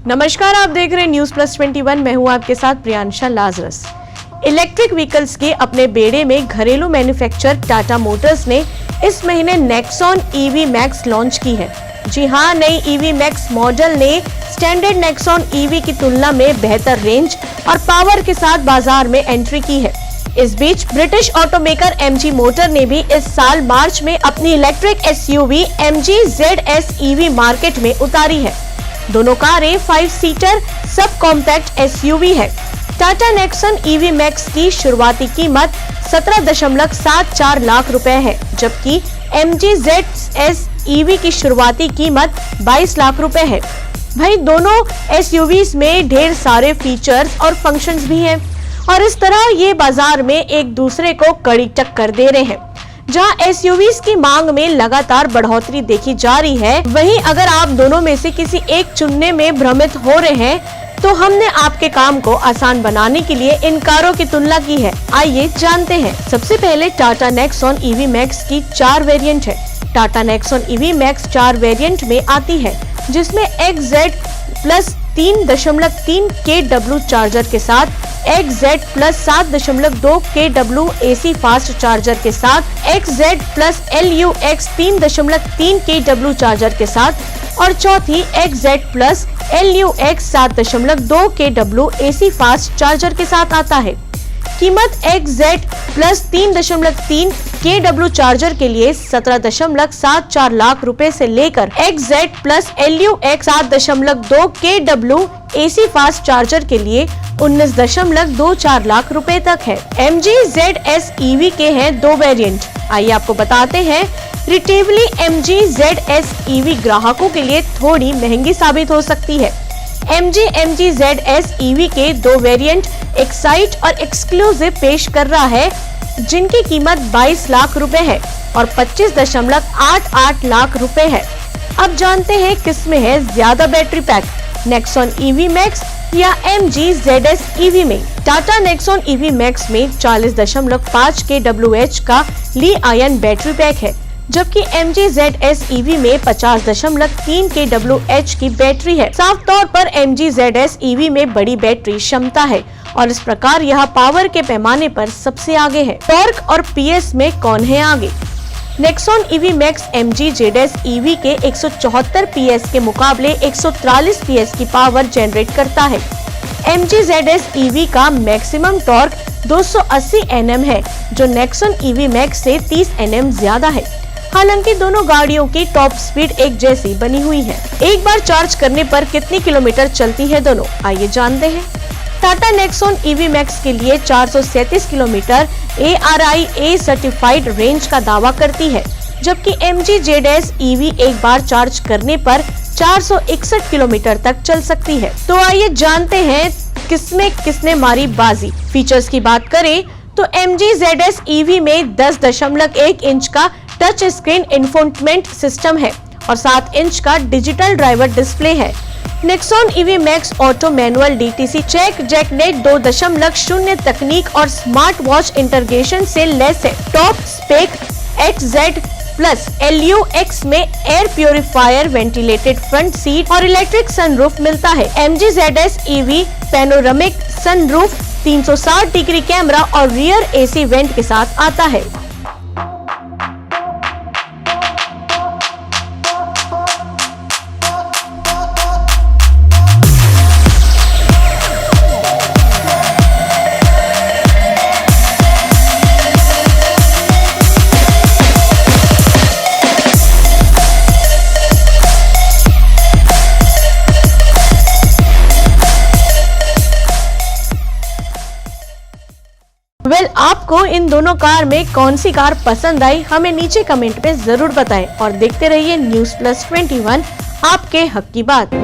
नमस्कार, आप देख रहे हैं न्यूज प्लस 21। मैं हूं आपके साथ प्रियांशा लाजरस। इलेक्ट्रिक व्हीकल्स के अपने बेड़े में घरेलू मैन्युफैक्चरर टाटा मोटर्स ने इस महीने नेक्सॉन ईवी मैक्स लॉन्च की है। जी हां, नई ईवी मैक्स मॉडल ने स्टैंडर्ड नेक्सॉन ईवी की तुलना में बेहतर रेंज और पावर के साथ बाजार में एंट्री की है। इस बीच ब्रिटिश ऑटोमेकर एमजी मोटर ने भी इस साल मार्च में अपनी electric SUV MG ZS EV market में उतारी है। दोनों कारें 5 सीटर सब कॉम्पैक्ट एसयूवी है। टाटा नेक्सॉन ईवी मैक्स की शुरुआती कीमत 17.74 लाख रुपए है, जबकि एमजी ZS ईवी की शुरुआती कीमत 22 लाख रुपए है। भाई, दोनों एसयूवीज में ढेर सारे फीचर्स और फंक्शंस भी हैं और इस तरह ये बाजार में एक दूसरे को कड़ी टक्कर दे रहे हैं। जहां एसयूवीज की मांग में लगातार बढ़ोतरी देखी जा रही है, वहीं अगर आप दोनों में से किसी एक चुनने में भ्रमित हो रहे हैं तो हमने आपके काम को आसान बनाने के लिए इन कारों की तुलना की है। आइए जानते हैं। सबसे पहले टाटा नेक्सॉन ईवी मैक्स की 4 वेरिएंट है। Tata Nexon EV max 4 variant में आती है, जिसमें XZ प्लस 3.3 kW चार्जर के साथ, XZ plus 7.2 kW AC fast charger के साथ, XZ plus LUX 3.3 kW charger के साथ और चौथी XZ plus LUX 7.2 kW AC fast charger के साथ आता है। कीमत XZ प्लस 3.3 kW चार्जर के लिए 17.74 लाख रुपए से लेकर XZ plus LUX 7.2 kW AC fast charger के लिए 19.24 लाख रुपए तक है। MG ZS EV के हैं 2 वेरिएंट। आइए आपको बताते हैं। रिटेवली MG ZS EV ग्राहकों के लिए थोड़ी महंगी साबित हो सकती है। MG ZS EV के 2 वेरिएंट एक्साइट और एक्सक्लूसिव पेश कर रहा है, जिनकी कीमत 22 लाख रुपए है और 25.88 लाख रुपए है। अब जानते हैं किसमें है ज्यादा battery pack, Nexon EV max या MG ZS EV में। टाटा नेक्सॉन ईवी मैक्स में 40.5 kWh का ली-आयन बैटरी पैक है, जबकि MG ZS EV में 50.3 kWh की बैटरी है। साफ तौर पर MG ZS EV में बड़ी बैटरी क्षमता है और इस प्रकार यह पावर के पैमाने पर सबसे आगे है। टॉर्क और PS में कौन है आगे? Nexon EV max MG ZS EV के 174 PS के मुकाबले 143 PS की पावर जनरेट करता है। MG ZS EV का मैक्सिमम टॉर्क 280 Nm है, जो नेक्सॉन ईवी मैक्स से 30 Nm ज्यादा है। हालांकि दोनों गाड़ियों की टॉप स्पीड एक जैसी बनी हुई है। एक बार चार्ज करने पर कितनी किलोमीटर चलती है दोनों, आइए जानते हैं। टाटा नेक्सॉन ईवी मैक्स के लिए 437 किलोमीटर ARAI सर्टिफाइड रेंज का दावा करती है, जबकि MG ZS EV एक बार चार्ज करने पर 461 किलोमीटर तक चल सकती है। तो आइए जानते हैं किसमें किसने मारी बाजी। फीचर्स की बात करें तो MG ZS EV में 10.1 इंच का टच स्क्रीन इंफोटेनमेंट सिस्टम है और 7 इंच का डिजिटल ड्राइवर डिस्प्ले है। Nexon EV max auto manual DTC check जैकनेट 2.0 तकनीक और स्मार्ट वॉच इंटीग्रेशन से लैस है। Top spec XZ plus LUX में air purifier, ventilated front seat और इलेक्ट्रिक सनरूफ मिलता है। MG ZS EV panoramic sunroof, 360 degree camera और रियर AC वेंट के साथ आता है। आपको इन दोनों कार में कौन सी कार पसंद आई, हमें नीचे कमेंट में जरूर बताएं और देखते रहिए न्यूज प्लस 21, आपके हक की बात।